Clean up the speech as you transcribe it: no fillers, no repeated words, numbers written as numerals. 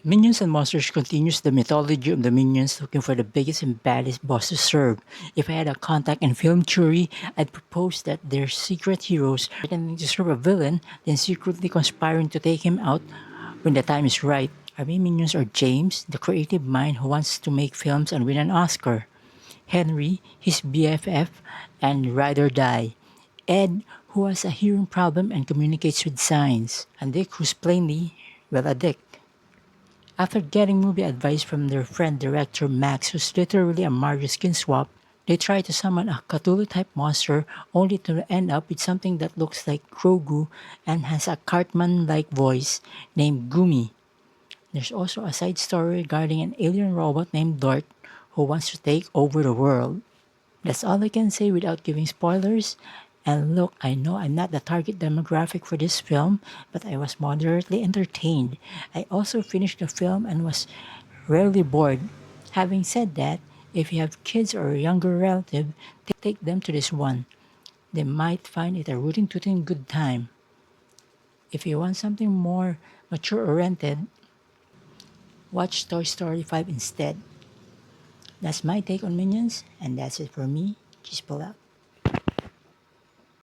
Minions and Monsters continues the mythology of the minions looking for the biggest and baddest boss to serve. If I had a contact in film theory, I'd propose that they're secret heroes pretending to serve a villain, then secretly conspiring to take him out when the time is right. Our main minions are James, the creative mind who wants to make films and win an Oscar. Henry, his BFF, and Ride or Die. Ed, who has a hearing problem and communicates with signs. And Dick, who's plainly, well, a dick. After getting movie advice from their friend director Max, who's literally a Mario skin swap, they try to summon a Cthulhu type monster only to end up with something that looks like Grogu and has a Cartman like voice named Gumi. There's also a side story regarding an alien robot named Dart who wants to take over the world. That's all I can say without giving spoilers. And look, I know I'm not the target demographic for this film, but I was moderately entertained. I also finished the film and was rarely bored. Having said that, if you have kids or a younger relative, take them to this one. They might find it a rooting tooting good time. If you want something more mature oriented, watch Toy Story 5 instead. That's my take on Minions, and that's it for me. Just pull out.